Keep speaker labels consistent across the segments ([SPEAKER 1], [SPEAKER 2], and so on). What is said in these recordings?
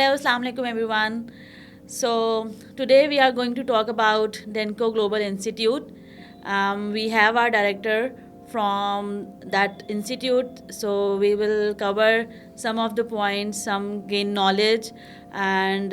[SPEAKER 1] Hello, Assalamu alaikum everyone. So today we are going to talk about Denko Global Institute. We have our director from that institute, so we will cover some of the points, some gain knowledge. And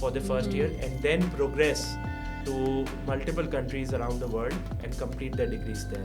[SPEAKER 2] for the first year and then progress to multiple countries around the world and complete their degrees there.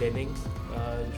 [SPEAKER 2] Denning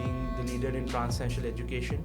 [SPEAKER 2] being the leader in transnational education.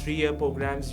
[SPEAKER 2] 3-year programs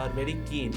[SPEAKER 2] are very keen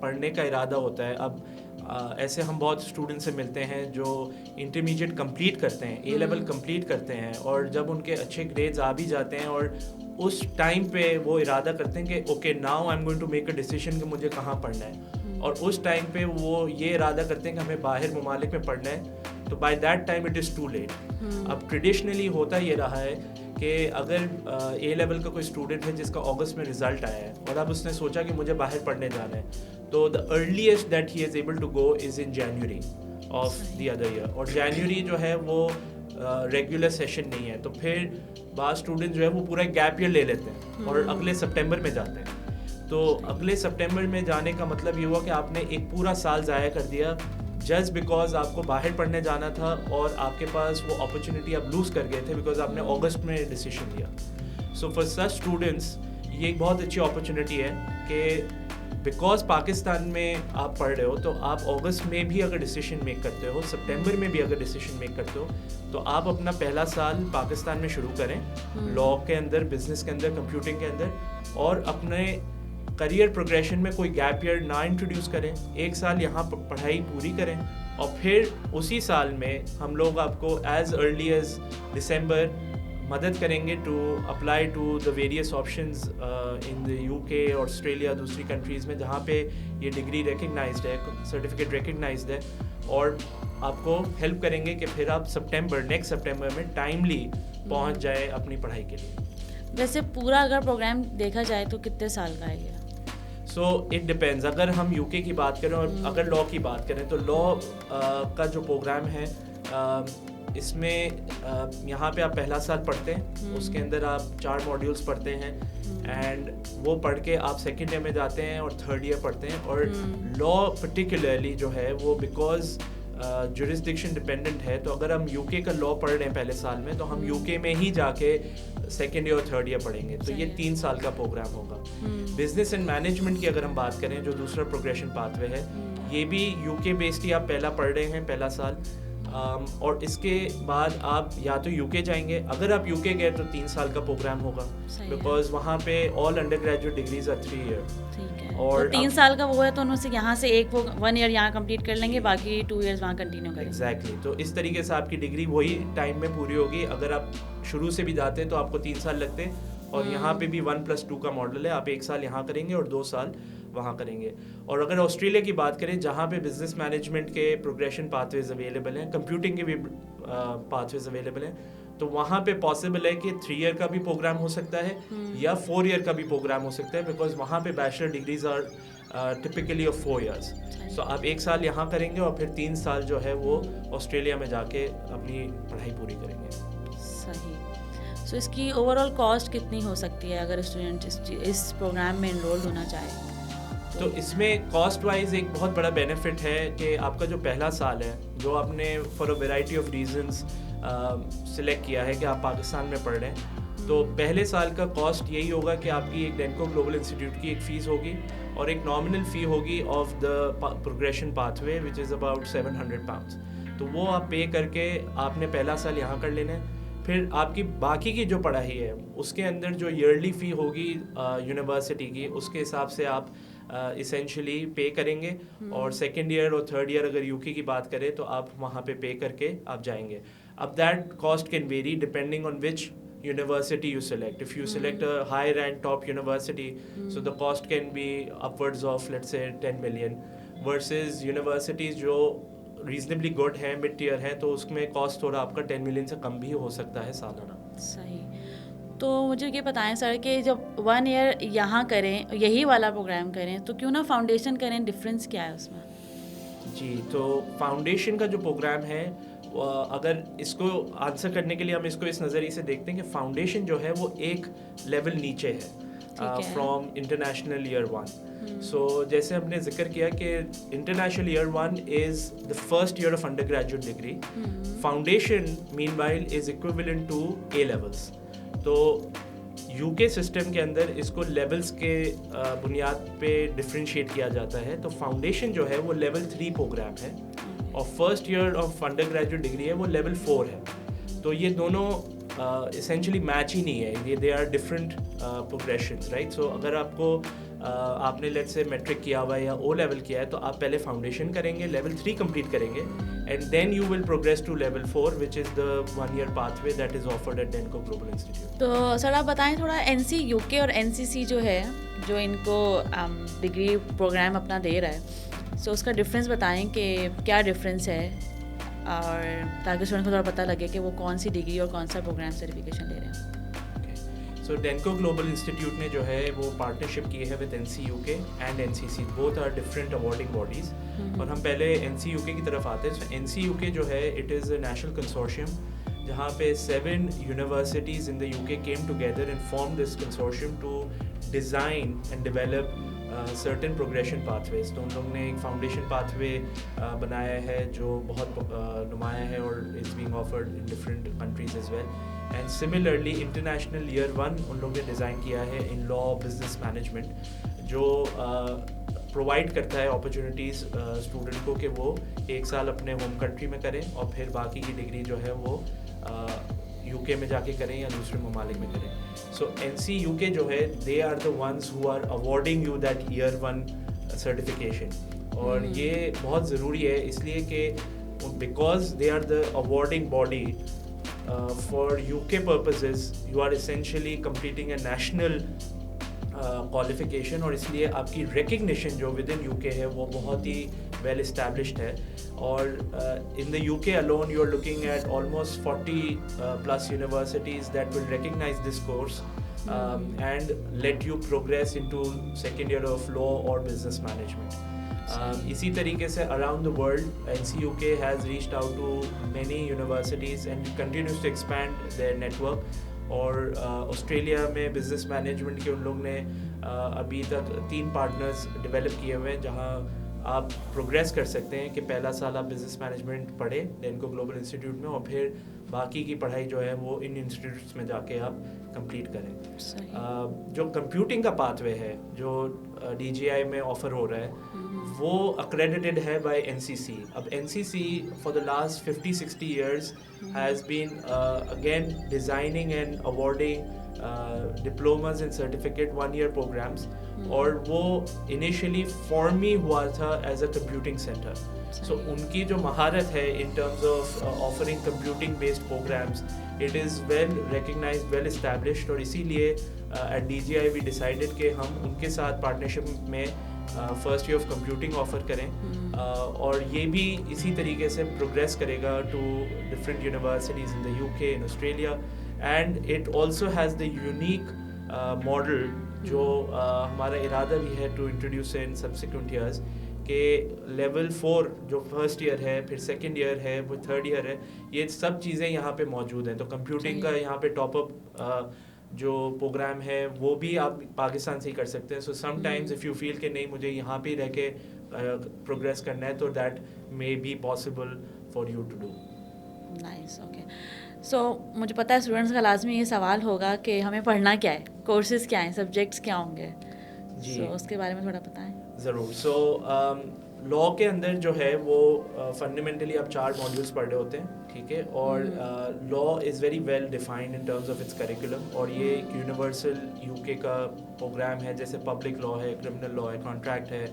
[SPEAKER 2] پڑھنے کا ارادہ ہوتا ہے. اب ایسے ہم بہت student سے ملتے ہیں جو انٹرمیڈیٹ کمپلیٹ کرتے ہیں, اے لیول کمپلیٹ کرتے ہیں, اور جب ان کے اچھے گریڈز آ بھی جاتے ہیں اور اس ٹائم پہ وہ ارادہ کرتے ہیں کہ okay now I am going to make a decision کہ مجھے کہاں پڑھنا ہے, اور اس ٹائم پہ وہ یہ ارادہ کرتے ہیں کہ ہمیں باہر ممالک میں پڑھنا ہے, تو by that time it is too late. اب ٹریڈیشنلی ہوتا یہ رہا ہے کہ اگر اے لیول کا کوئی اسٹوڈنٹ ہے جس کا اگست میں رزلٹ آیا ہے اور اب اس نے سوچا کہ مجھے باہر پڑھنے جانا ہے, تو the earliest that he is able to go is in January of the other year, اور جنوری جو ہے وہ ریگولر سیشن نہیں ہے, تو پھر بعض اسٹوڈنٹ جو ہے وہ پورا گیپ ایئر لے لیتے ہیں اور اگلے سپٹمبر میں جاتے ہیں. تو اگلے سپٹمبر میں جانے کا مطلب یہ ہوا کہ آپ نے ایک پورا سال ضائع کر دیا جسٹ بیکاز آپ کو باہر پڑھنے جانا تھا, اور آپ کے پاس وہ اپرچونیٹی آپ لوز کر گئے تھے بیکاز آپ نے اگست میں ڈیسیشن لیا. سو فار سچ اسٹوڈنٹس یہ ایک بہت اچھی اپرچونیٹی ہے کہ بیکاز پاکستان میں آپ پڑھ رہے ہو تو آپ اگست میں بھی اگر ڈیسیشن میک کرتے ہو, سپٹمبر میں بھی اگر ڈیسیشن میک کرتے ہو, تو آپ اپنا پہلا سال پاکستان میں شروع کریں لاء کے اندر, بزنس کے اندر, کمپیوٹنگ کے اندر, اور اپنے کریئر پروگریشن میں کوئی گیپ ایئر نہ انٹروڈیوس کریں. ایک سال یہاں پڑھائی پوری کریں اور پھر اسی سال میں ہم لوگ آپ کو ایز ارلی ایز دسمبر مدد کریں گے to apply to the various options in the U K اور آسٹریلیا, دوسری کنٹریز میں جہاں پہ یہ ڈگری ریکگنائزڈ ہے, سرٹیفکیٹ ریکگنائزڈ ہے, اور آپ کو ہیلپ کریں گے کہ پھر آپ نیکسٹ سپٹمبر میں ٹائملی پہنچ جائے اپنی پڑھائی کے لیے.
[SPEAKER 1] ویسے پورا اگر پروگرام دیکھا جائے تو کتنے سال کا ہے یہ؟
[SPEAKER 2] So it depends. اگر ہم یو کے کی بات کریں اور اگر لاء کی بات کریں تو لاء کا جو پروگرام ہے اس میں یہاں پہ آپ پہلا سال پڑھتے ہیں, اس کے اندر آپ 4 ماڈیولس پڑھتے ہیں, اینڈ وہ پڑھ کے آپ سیکنڈ ایئر میں جاتے ہیں اور تھرڈ ایئر پڑھتے ہیں. اور لاء پرٹیکولرلی جو ہے وہ بیکاز جورسڈکشن ڈپینڈنٹ ہے, تو اگر ہم یو کے کا لاء پڑھ رہے ہیں پہلے سال میں تو ہم یو کے میں ہی جا کے سیکنڈ ایئر اور تھرڈ ایئر پڑھیں گے, تو یہ 3 سال کا پروگرام ہوگا. بزنس اینڈ مینجمنٹ کی اگر ہم بات کریں جو دوسرا پروگریشن پاتھ وے ہے, یہ بھی یو کے بیسڈ ہی آپ پہلا پڑھ رہے ہیں پہلا سال, اور اس کے بعد آپ یا تو یو کے جائیں گے. اگر آپ یو کے گئے تو 3 سال کا پروگرام ہوگا بیکاز وہاں پہ all undergraduate degrees are 3 year, اور
[SPEAKER 1] 3 سال کا وہ ہے تو ان میں سے یہاں سے ایک وہ 1 ایئر یہاں کمپلیٹ کر لیں گے, باقی 2 ایئرز وہاں کنٹینیو کریں گے.
[SPEAKER 2] ایگزیکٹلی. تو اس طریقے سے آپ کی ڈگری وہی ٹائم میں پوری ہوگی. اگر آپ شروع سے بھی جاتے ہیں تو آپ کو 3 سال لگتے ہیں, اور یہاں پہ بھی 1+2 کا ماڈل ہے, آپ 1 سال یہاں کریں گے اور 2 سال وہاں کریں گے. اور اگر آسٹریلیا کی بات کریں جہاں پہ بزنس مینجمنٹ کے پروگریشن پاتھ ویز اویلیبل ہیں, کمپیوٹنگ کے بھی پاتھ ویز اویلیبل ہیں, تو وہاں پہ پاسبل ہے کہ 3 ایئر کا بھی پروگرام ہو سکتا ہے یا 4 ایئر کا بھی پروگرام ہو سکتا ہے, بیکاز وہاں پہ bachelor degrees are typically of 4 years. So آپ 1 سال یہاں کریں گے اور پھر 3 سال جو ہے وہ آسٹریلیا میں جا کے اپنی پڑھائی پوری کریں گے.
[SPEAKER 1] صحیح. سو اس کی اوور آل کاسٹ کتنی ہو سکتی ہے اگر اسٹوڈنٹ اس پروگرام میں انرولڈ ہونا چاہے؟
[SPEAKER 2] تو اس میں کاسٹ وائز ایک بہت بڑا بینیفٹ ہے کہ آپ کا جو پہلا سال ہے جو آپ نے for a variety of reasons select کیا ہے کہ آپ پاکستان میں پڑھ رہے ہیں, تو پہلے سال کا کاسٹ یہی ہوگا کہ آپ کی ایک ڈینکو گلوبل انسٹیٹیوٹ کی ایک فیس ہوگی اور ایک نامنل فی ہوگی of the progression path way which is about 700 pounds. تو وہ آپ پے کر کے آپ نے پہلا سال یہاں کر لینا ہے. پھر آپ کی باقی کی جو پڑھائی ہے اس کے اندر جو ایئرلی فی ہوگی یونیورسٹی کی, اس کے حساب سے آپ اسینشلی پے کریں گے, اور سیکنڈ ایئر اور تھرڈ ایئر اگر یو کے کی بات کریں تو آپ وہاں پہ پے کر کے آپ جائیں گے. اب that cost can very depending on which university you select. If you select a high ranked top university, so the cost can be upwards of let's say 10 million, versus universities جو reasonably good ہیں, mid tier ہیں, تو اس میں cost تھوڑا آپ کا 10 million سے کم بھی ہو سکتا ہے سالانہ.
[SPEAKER 1] صحیح. تو مجھے یہ بتائیں سر کہ جب 1 ایئر یہاں کریں, یہی والا پروگرام کریں, تو کیوں نہ فاؤنڈیشن کریں, ڈفرینس کیا ہے اس میں؟
[SPEAKER 2] جی, تو فاؤنڈیشن کا جو پروگرام ہے اگر اس کو آنسر کرنے کے لیے ہم اس کو اس نظریے سے دیکھتے ہیں کہ فاؤنڈیشن جو ہے وہ ایک لیول نیچے ہے فرام انٹرنیشنل ایئر 1. سو جیسے ہم نے ذکر کیا کہ international year 1 is the first year of undergraduate degree. Foundation مین while is equivalent to A levels. تو یو کے سسٹم کے اندر اس کو لیولس کے بنیاد پہ ڈفرینشیٹ کیا جاتا ہے. تو فاؤنڈیشن جو ہے وہ لیول 3 پروگرام ہے, اور first year of undergraduate degree ہے وہ لیول 4 ہے. تو یہ دونوں اسینشلی میچ ہی نہیں ہے, یہ دے آر ڈفرنٹ پروگریشنز, رائٹ. سو اگر آپ کو آپ نے لیٹ سے میٹرک کیا ہوا ہے یا او لیول کیا ہے تو آپ پہلے فاؤنڈیشن کریں گے, لیول 3 کمپلیٹ کریں گے, and then you will progress to level 4 which is the 1 year pathway that is offered at Denko global institute.
[SPEAKER 1] تو سر آپ بتائیں تھوڑا NC-UK اور NCC جو ہے جو ان کو ڈگری پروگرام اپنا دے رہا ہے, سو اس کا ڈفرینس بتائیں کہ کیا ڈفرینس ہے, اور تاکہ اسٹوڈنٹ کو تھوڑا پتہ لگے کہ وہ کون سی ڈگری اور کون سا پروگرام سرٹیفکیشن لے رہے ہیں.
[SPEAKER 2] سو ڈینکو گلوبل انسٹیٹیوٹ نے جو ہے وہ پارٹنرشپ کی ہے with NC-UK and NCC, both are different awarding bodies. اور ہم پہلے NC-UK کی طرف آتے ہیں. سو NC-UK جو ہے it is a national consortium جہاں پہ 7 universities in the UK came together and formed this consortium to design and develop certain progression pathways. تو ان لوگوں نے ایک فاؤنڈیشن پاتھ وے بنایا ہے جو بہت نمایاں ہے اور it's being offered in different countries as well. And similarly international year 1 ان لوگوں نے ڈیزائن کیا ہے ان لا بزنس مینجمنٹ جو پرووائڈ کرتا ہے اپرچونیٹیز اسٹوڈنٹ کو کہ وہ 1 سال اپنے ہوم کنٹری میں کریں اور پھر باقی کی ڈگری جو ہے وہ UK میں جا کے کریں یا دوسرے ممالک میں کریں. سو NC-UK جو ہے they are the ones who are awarding you that year 1 certification, اور یہ بہت ضروری ہے اس لیے کہ because they are the awarding body for UK purposes you are essentially completing a national qualification, اور اس لیے آپ کی ریکگنیشن جو ود ان UK ہے وہ بہت ہی ویل اسٹیبلشڈ ہے. اور in the UK alone you are looking at almost 40 plus universities that will recognize this course and let you progress into second year of law or business management. اسی طریقے سے around the world NC-UK has reached out to many universities and continues to expand their network. اور Australia میں business management کے ان لوگ نے ابھی تک 3 پارٹنرز ڈیولپ کیے ہوئے ہیں جہاں آپ پروگریس کر سکتے ہیں کہ پہلا سال آپ بزنس مینجمنٹ پڑھیں ڈینکو گلوبل انسٹیٹیوٹ میں, اور پھر باقی کی پڑھائی جو ہے وہ ان انسٹیٹیوٹس میں جا کے آپ کمپلیٹ کریں. جو کمپیوٹنگ کا پاتھ وے ہے جو DGI میں آفر ہو رہا ہے وہ accredited ہے by NCC. اب NCC for the last 50-60 years has been again designing and awarding diplomas and certificate 1 year programs, اور وہ initially form ہی ہوا تھا as a computing center. So ان کی جو مہارت ہے in terms of offering computing based programs, it is well recognized, well established, اور اسی لیے at DGI we decided کہ ہم ان کے ساتھ پارٹنرشپ میں first year of computing offer کریں, اور یہ بھی اسی طریقے سے پروگریس کرے گا to different universities in the UK, in Australia. And it also has the unique model جو ہمارا ارادہ بھی ہے to introduce in subsequent years کہ لیول 4 جو فرسٹ ایئر ہے, پھر سیکنڈ ایئر ہے, وہ تھرڈ ایئر ہے, یہ سب چیزیں یہاں پہ موجود ہیں. تو کمپیوٹنگ کا یہاں پہ ٹاپ اپ جو پروگرام ہے وہ بھی آپ پاکستان سے ہی کر سکتے ہیں. So sometimes if you feel کہ نہیں مجھے یہاں پہ رہ کے پروگریس کرنا ہے تو that may be possible for you to do.
[SPEAKER 1] Nice, okay. So مجھے پتہ ہے اسٹوڈنٹس کا لازمی یہ سوال ہوگا کہ ہمیں پڑھنا کیا ہے, کورسز کیا ہیں, سبجیکٹس کیا ہوں گے, جی اس کے بارے میں تھوڑا بتائیں.
[SPEAKER 2] ضرور. سو لا کے اندر جو ہے وہ فنڈامنٹلی آپ 4 ماڈیولس پڑھ رہے ہوتے ہیں, ٹھیک ہے, اور law is very well defined in terms of its curriculum, اور یہ ایک یونیورسل UK کا پروگرام ہے. جیسے پبلک لا ہے, کرمنل لا ہے, کانٹریکٹ ہے,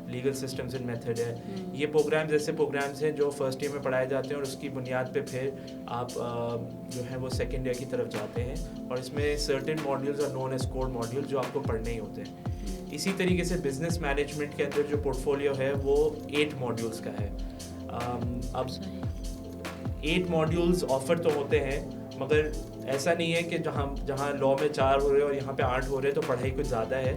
[SPEAKER 2] لیگل سسٹمز اینڈ میتھڈ ہے. یہ پروگرامز ایسے پروگرامز ہیں جو فرسٹ ایئر میں پڑھائے جاتے ہیں, اور اس کی بنیاد پہ پھر آپ جو ہے وہ سیکنڈ ایئر کی طرف جاتے ہیں, اور اس میں certain modules are known as core module جو آپ کو پڑھنے ہی ہوتے ہیں. اسی طریقے سے بزنس مینجمنٹ کے اندر جو پورٹ فولیو ہے وہ 8 ماڈیولس کا ہے. اب 8 ماڈیولس آفر تو ہوتے ہیں, مگر ایسا نہیں ہے کہ جہاں لا میں 4 ہو رہے اور یہاں پہ 8 ہو رہے تو پڑھائی کچھ زیادہ ہے.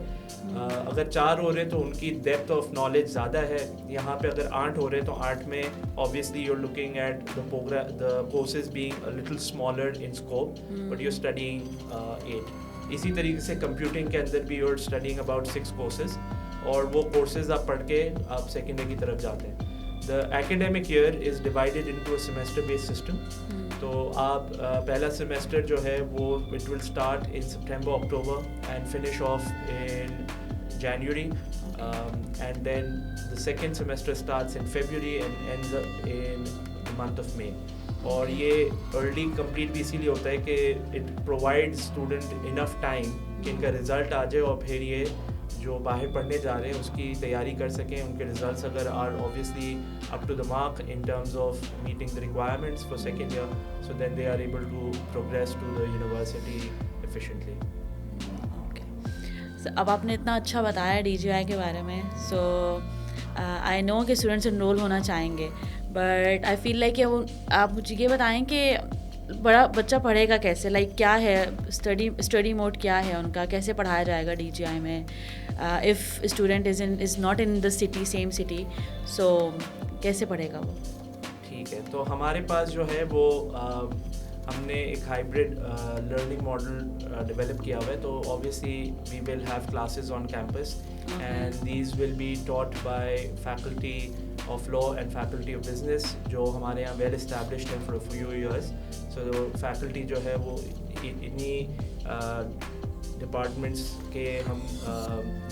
[SPEAKER 2] اگر 4 ہو رہے تو ان کی ڈیپتھ آف نالج زیادہ ہے. یہاں پہ اگر 8 ہو رہے تو 8 میں obviously you're looking at the courses being a little smaller in scope, but you're studying 8. اسی طریقے سے کمپیوٹنگ کے اندر بھی you're studying about 6 courses, اور وہ کورسز آپ پڑھ کے آپ سیکنڈ ایئر کی طرف جاتے ہیں. The academic year is divided into a semester based system. تو آپ پہلا سیمسٹر جو ہے وہ it will start in September, October and finish off in January, and then the second semester starts in February and ends up in the month of May. اور یہ early complete بھی اسی لیے ہوتا ہے کہ it provide student enough time کہ ان کا رزلٹ آ جائے اور پھر یہ جو باہر پڑھنے جا رہے ہیں اس کی تیاری کر سکیں. ان کے رزلٹس اگر are obviously up to the mark in terms of meeting the requirements for second year, so then they are able to progress to the university efficiently.
[SPEAKER 1] اب آپ نے اتنا اچھا بتایا ڈی جی آئی کے بارے میں, سو آئی نو کہ اسٹوڈنٹس انرول ہونا چاہیں گے, بٹ آئی فیل لائک کہ آپ مجھے یہ بتائیں کہ بچہ پڑھے گا کیسے, لائک کیا ہے اسٹڈی موڈ, کیا ہے ان کا, کیسے پڑھایا جائے گا ڈی جی آئی میں, if student is not in the city same city, so کیسے پڑھے گا وہ؟
[SPEAKER 2] ٹھیک ہے, تو ہمارے پاس جو ہے وہ ہم نے ایک ہائبرڈ لرننگ ماڈل ڈیولپ کیا ہوا ہے. تو obviously we will have classes on campus and these will be taught by faculty of law and faculty of business جو ہمارے یہاں well established ہیں for a few years. So faculty جو ہے وہ انہی ڈپارٹمنٹس کے ہم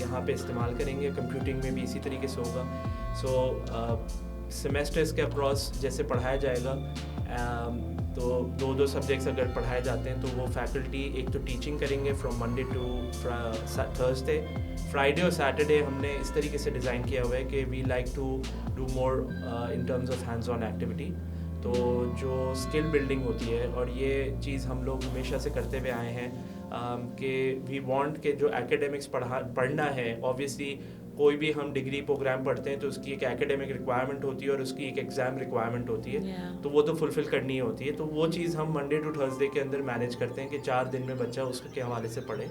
[SPEAKER 2] یہاں پہ استعمال کریں گے. کمپیوٹنگ میں بھی اسی طریقے سے ہوگا. سو سیمیسٹرس کے اکراس جیسے پڑھایا جائے گا, تو دو سبجیکٹس اگر پڑھائے جاتے ہیں تو وہ فیکلٹی ایک تو ٹیچنگ کریں گے from Monday to Thursday. Friday اور سیٹرڈے ہم نے اس طریقے سے ڈیزائن کیا ہوا ہے کہ we like to do more in terms of hands on activity. تو جو اسکل بلڈنگ ہوتی ہے, اور یہ چیز ہم لوگ ہمیشہ سے کرتے ہوئے آئے ہیں کہ وی وانٹ کہ جو ایکیڈیمکس پڑھنا ہے, اوبیسلی کوئی بھی ہم ڈگری پروگرام پڑھتے ہیں تو اس کی ایک ایکیڈیمک ریکوائرمنٹ ہوتی ہے اور اس کی ایک ایگزام ریکوائرمنٹ ہوتی ہے, تو وہ تو فلفل کرنی ہوتی ہے. تو وہ چیز ہم منڈے ٹو تھرسڈے کے اندر مینیج کرتے ہیں کہ 4 دن میں بچہ اس کے حوالے سے پڑھے.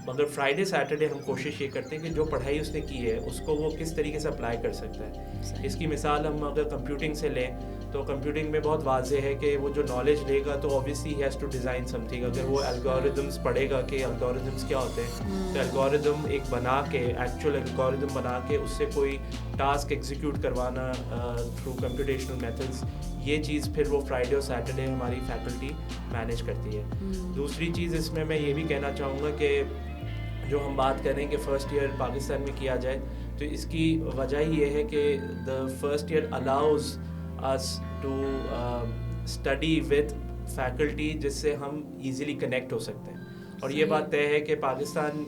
[SPEAKER 2] مگر فرائیڈے سیٹرڈے ہم کوشش یہ کرتے ہیں کہ جو پڑھائی اس نے کی ہے اس کو وہ کس طریقے سے اپلائی کر سکتا ہے. اس کی مثال ہم اگر کمپیوٹنگ سے لیں تو کمپیوٹنگ میں بہت واضح ہے کہ وہ جو نالج لے گا تو obviously he has to design something. اگر وہ الگوریدمس پڑھے گا کہ الگوریدمس کیا ہوتے ہیں, تو الگوریدم ایک بنا کے, ایکچوئل الگوریدم بنا کے اس سے کوئی ٹاسک ایگزیکیوٹ کروانا تھرو کمپیوٹیشنل میتھڈس, یہ چیز پھر وہ فرائیڈے اور سیٹرڈے ہماری فیکلٹی مینیج کرتی ہے. دوسری چیز اس میں یہ بھی کہنا چاہوں گا کہ جو ہم بات کریں کہ فرسٹ ایئر پاکستان میں کیا جائے, تو اس کی وجہ یہ ہے کہ the first year allows us to study with faculty جس سے ہم ایزیلی کنیکٹ ہو سکتے ہیں. اور یہ بات طے ہے کہ پاکستان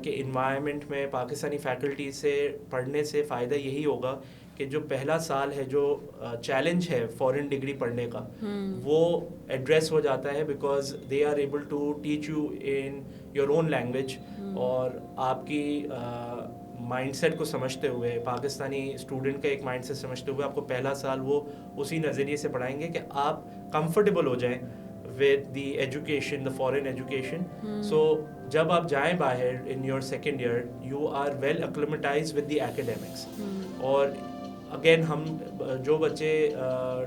[SPEAKER 2] کے انوائرمنٹ میں پاکستانی فیکلٹی سے پڑھنے سے فائدہ یہی ہوگا کہ جو پہلا سال ہے, جو چیلنج ہے فورن ڈگری پڑھنے کا, وہ ایڈریس ہو جاتا ہے because they are able to teach you in your own language. اور آپ کی مائنڈ سیٹ کو سمجھتے ہوئے, پاکستانی اسٹوڈنٹ کا ایک مائنڈ سیٹ سمجھتے ہوئے آپ کو پہلا سال وہ اسی نظریے سے پڑھائیں گے کہ آپ کمفرٹیبل ہو جائیں with the education, the foreign education. So جب آپ جائیں باہر in your second year you are well acclimatize with the academics. اور اگین ہم جو بچے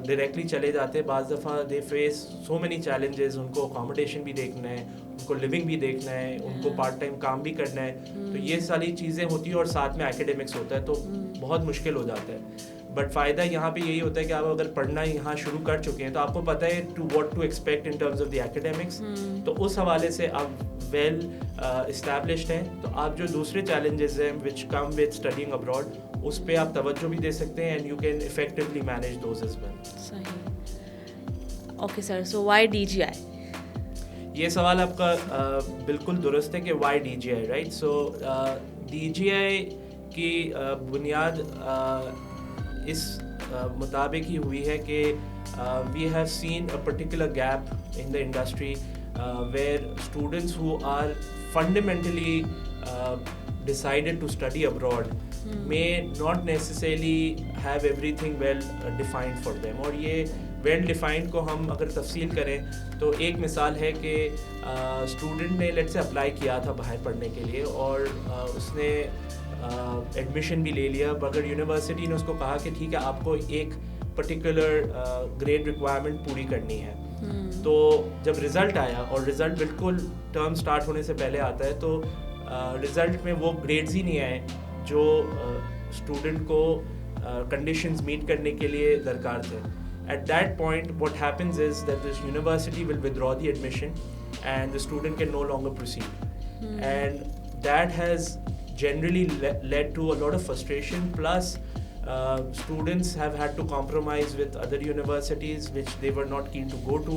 [SPEAKER 2] ڈائریکٹلی چلے جاتے ہیں بعض دفعہ دے فیس سو مینی چیلنجز, ان کو اکاموڈیشن بھی دیکھنا ہے, ان کو لیونگ بھی دیکھنا ہے, ان کو پارٹ ٹائم کام بھی کرنا ہے, تو یہ ساری چیزیں ہوتی ہیں اور ساتھ میں ایکیڈیمکس ہوتا ہے, تو بہت مشکل ہو جاتا ہے. بٹ فائدہ یہاں پہ یہی ہوتا ہے کہ آپ اگر پڑھنا یہاں شروع کر چکے ہیں تو آپ کو پتہ ہے to what to expect in terms of the academics, تو اس حوالے سے آپ ویل اسٹیبلشڈ ہیں. تو آپ جو دوسرے چیلنجز ہیں which come with studying abroad, اس پہ آپ توجہ بھی دے سکتے ہیں and you can effectively manage those as well.
[SPEAKER 1] صحیح. Okay sir, so why D G I?
[SPEAKER 2] یہ سوال آپ کا بالکل درست ہے کہ why D G I, right. So D G I کی بنیاد اس مطابق ہی ہوئی ہے کہ we have seen a particular gap in the industry where students who are fundamentally decided to study abroad may not necessarily have everything well defined for them. اور یہ well defined کو ہم اگر تفصیل کریں تو ایک مثال ہے کہ اسٹوڈنٹ نے لیٹ سے اپلائی کیا تھا باہر پڑھنے کے لیے اور اس نے ایڈمیشن بھی لے لیا, مگر یونیورسٹی نے اس کو کہا کہ ٹھیک ہے آپ کو ایک پرٹیکولر گریڈ ریکوائرمنٹ پوری کرنی ہے. تو جب رزلٹ آیا, اور رزلٹ بالکل ٹرم اسٹارٹ ہونے سے پہلے آتا ہے, تو رزلٹ میں وہ گریڈز ہی نہیں آئے جو اسٹوڈنٹ کو کنڈیشنز میٹ کرنے کے لیے درکار تھے. At that point what happens is that this university will withdraw the admission and the student can no longer proceed. And that has generally led to a lot of frustration, plus students have had to compromise with other universities which they were not keen to go to.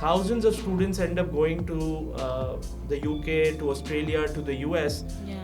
[SPEAKER 2] thousands of students end up going to the UK, to Australia, to the US.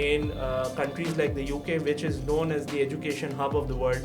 [SPEAKER 2] in countries like the UK, which is known as the education hub of the world.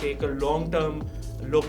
[SPEAKER 2] take a long term look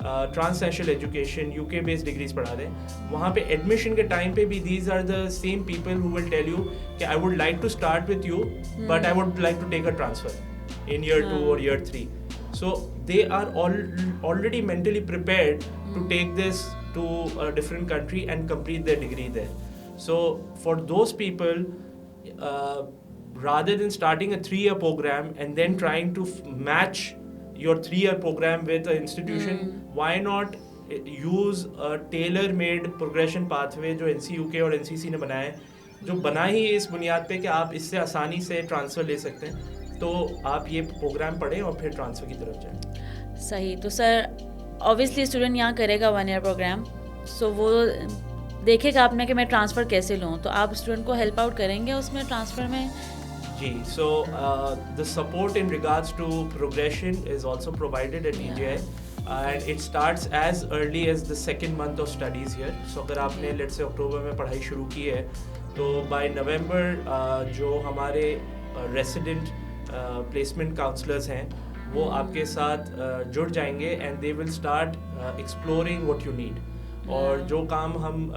[SPEAKER 2] transnational education UK based degrees پڑھا رہے ہیں. وہاں پہ admission کے time پہ بھی these are the same people who will tell you کہ I would like to start with you but I would like to take a transfer in year 2 or year 3. So they are already mentally prepared to take this to a different country and complete their degree there. So for those people, rather than starting a 3-year program and then trying to match your 3-year program with an institution, why not use a tailor-made progression pathway جو NCUK اور NCC نے بنایا ہے, جو بنا ہی اس بنیاد پہ کہ آپ اس سے آسانی سے ٹرانسفر لے سکتے ہیں. تو آپ یہ پروگرام پڑھیں اور پھر ٹرانسفر کی طرف جائیں.
[SPEAKER 1] صحیح. تو سر اوبیسلی اسٹوڈنٹ یہاں کرے گا 1 year پروگرام, سو وہ دیکھے گا آپ نے کہ میں ٹرانسفر کیسے لوں, تو آپ اسٹوڈنٹ کو ہیلپ آؤٹ کریں گے اس میں ٹرانسفر میں؟
[SPEAKER 2] جی, so the support in regards to progression is also provided at DJI and it starts as early as the 2nd month of studies here. So اگر آپ نے let's say اکتوبر میں پڑھائی شروع کی ہے تو by November جو ہمارے resident پلیسمنٹ کاؤنسلرز ہیں وہ آپ کے ساتھ جڑ جائیں گے and they will start exploring what you need. اور جو کام ہم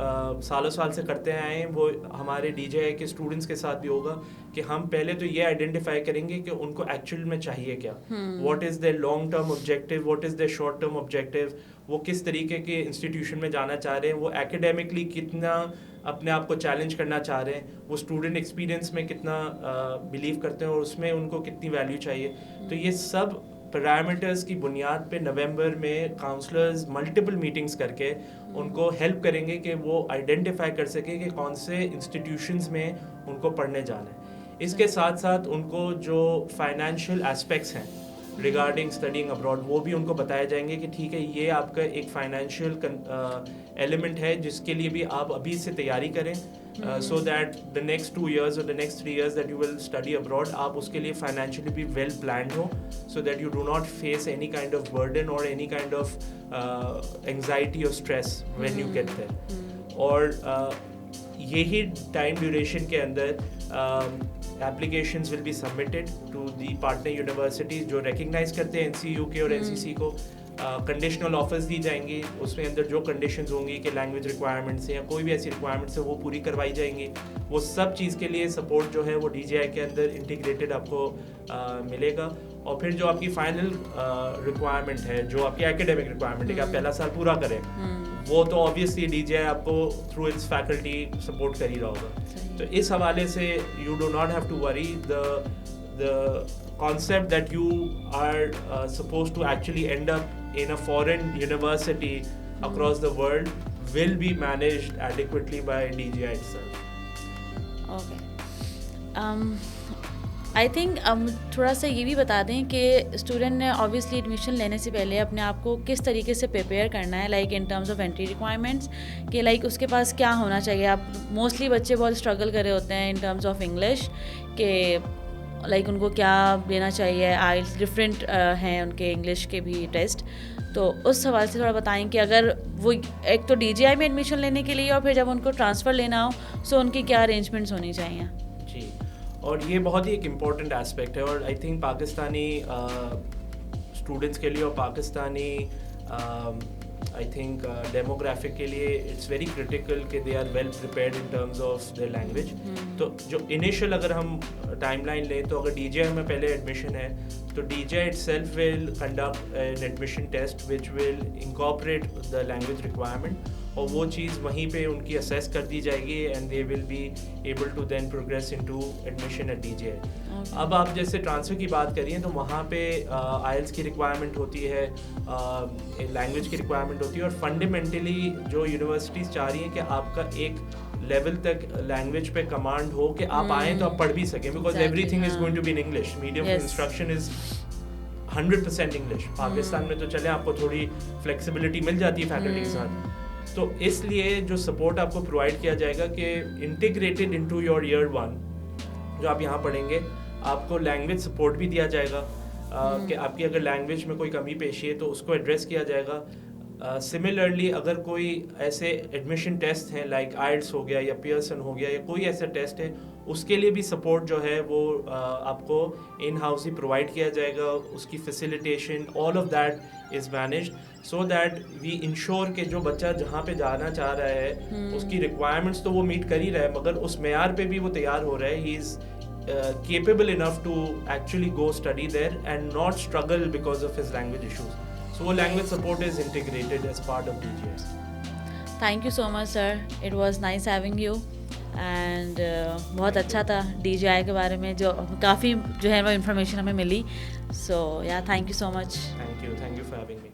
[SPEAKER 2] سالوں سال سے کرتے آئے ہیں وہ ہمارے DJI کے اسٹوڈنٹس کے ساتھ بھی ہوگا کہ ہم پہلے تو یہ آئیڈینٹیفائی کریں گے کہ ان کو ایکچوئل میں چاہیے کیا, what is there long term objective, what is there short term objective, وہ کس طریقے کے انسٹیٹیوشن میں جانا چاہ رہے ہیں, وہ ایکیڈیمکلی کتنا اپنے آپ کو چیلنج کرنا چاہ رہے ہیں, وہ اسٹوڈنٹ ایکسپیرینس میں کتنا بلیو کرتے ہیں اور اس میں ان کو کتنی ویلیو چاہیے. تو یہ سب پیرامیٹرز کی بنیاد پہ نومبر میں کاؤنسلرز ملٹیپل میٹنگز کر کے ان کو ہیلپ کریں گے کہ وہ آئیڈینٹیفائی کر سکیں کہ کون سے انسٹیٹیوشنز میں ان کو پڑھنے جانا ہے. اس کے ساتھ ساتھ ان کو جو فائنینشیل اسپیکٹس ہیں ریگارڈنگ اسٹڈینگ ابراڈ وہ بھی ان کو بتائے جائیں گے کہ ٹھیک ہے یہ آپ کا ایک فائنینشیل ایلیمنٹ ہے جس کے لیے بھی آپ ابھی سے تیاری کریں, so that the next 2 years اور the next 3 years that you will study abroad آپ اس کے لیے فائنینشیلی بھی ویل پلانڈ ہو, so that you do not face any kind of burden اور اینی کائنڈ آف اینگزائٹی اور stress when you get there. اور یہی ٹائم ڈیوریشن کے اندر applications will be submitted to the partner universities جو recognize کرتے ہیں NCUK اور NCC کو. کنڈیشنل آفرز دی جائیں گی, اس میں اندر جو کنڈیشنز ہوں گی کہ لینگویج ریکوائرمنٹس ہیں یا کوئی بھی ایسی ریکوائرمنٹس ہیں وہ پوری کروائی جائیں گی. وہ سب چیز کے لیے سپورٹ جو ہے وہ DJI کے اندر انٹیگریٹڈ آپ کو ملے گا. اور پھر جو آپ کی فائنل ریکوائرمنٹ ہے, جو آپ کی ایکیڈیمک ریکوائرمنٹ ہے کہ آپ پہلا سال پورا کریں, وہ تو آبویسلی DJI آپ کو تھرو اٹس فیکلٹی سپورٹ کر ہی رہا ہوگا. تو اس حوالے سے you do not have to worry. the concept that you are supposed to actually end up in a foreign university across the world will be managed adequately by DJI itself.
[SPEAKER 1] Okay. I think تھوڑا سا یہ بھی بتا دیں کہ student نے obviously admission لینے سے پہلے اپنے آپ کو کس طریقے سے پریپیئر کرنا ہے, like in terms of entry requirements, کہ لائک اس کے پاس کیا ہونا چاہیے. آپ موسٹلی بچے بہت اسٹرگل کر رہے ہوتے ہیں ان ٹرمز آف انگلش, کہ لائک ان کو کیا لینا چاہیے. آئلس ڈفرینٹ ہیں ان کے انگلش کے بھی ٹیسٹ, تو اس حوالے سے تھوڑا بتائیں کہ اگر وہ ایک تو DJI میں ایڈمیشن لینے کے لیے اور پھر جب ان کو ٹرانسفر لینا ہو سو ان کی کیا ارینجمنٹس ہونی چاہیے.
[SPEAKER 2] جی, اور یہ بہت ہی ایک امپورٹنٹ اسپیکٹ ہے, اور آئی تھنک پاکستانی اسٹوڈنٹس کے لیے اور پاکستانی آئی تھنک ڈیموگرافک کے لیے اٹس ویری کرٹیکل کہ they are well prepared in terms of their language. تو جو انیشیل اگر ہم ٹائم لائن لیں تو اگر DJI میں پہلے ایڈمیشن ہے تو DJI itself will conduct an admission test which will incorporate the language requirement, اور وہ چیز وہیں پہ ان کی اسیس کر دی جائے گی and they will be able to then progress into admission at DJI. اب آپ جیسے ٹرانسفر کی بات کریے تو وہاں پہ آئلس کی ریکوائرمنٹ ہوتی ہے, لینگویج کی ریکوائرمنٹ ہوتی ہے, اور فنڈامنٹلی جو یونیورسٹیز چاہ رہی ہیں کہ آپ کا ایک لیول تک لینگویج پہ کمانڈ ہو کہ آپ آئیں تو آپ پڑھ بھی سکیں, because everything is going to be in English. Medium of instruction is 100% English. Pakistan میں تو چلے آپ کو تھوڑی فلیکسیبلٹی مل جاتی ہے فیکلٹی کے ساتھ. تو اس لیے جو سپورٹ آپ کو پرووائڈ کیا جائے گا کہ انٹیگریٹڈ انٹو یور ایئر 1 جو آپ یہاں پڑھیں گے, آپ کو لینگویج سپورٹ بھی دیا جائے گا کہ آپ کی اگر لینگویج میں کوئی کمی پیشی ہے تو اس کو ایڈریس کیا جائے گا. سملرلی اگر کوئی ایسے ایڈمیشن ٹیسٹ ہیں لائک آئلٹس ہو گیا یا پیئرسن ہو گیا یا کوئی ایسا ٹیسٹ ہے, اس کے لیے بھی سپورٹ جو ہے وہ آپ کو ان ہاؤس ہی پرووائڈ کیا جائے گا. اس کی facilitation all of that is managed so that we ensure کہ جو بچہ جہاں پہ جانا چاہ رہا ہے اس کی ریکوائرمنٹس تو وہ میٹ کر ہی رہا ہے, مگر اس معیار پہ بھی وہ تیار ہو رہا ہے. ہی از capable enough to actually go study there and not struggle because of his language issues. So language support is integrated as part of DGS.
[SPEAKER 1] Thank you so much sir, it was nice having you and بہت اچھا تھا D G آئی کے بارے میں, جو کافی جو ہے وہ انفارمیشن ہمیں ملی. سو یا thank you so much.
[SPEAKER 2] Thank you for having me.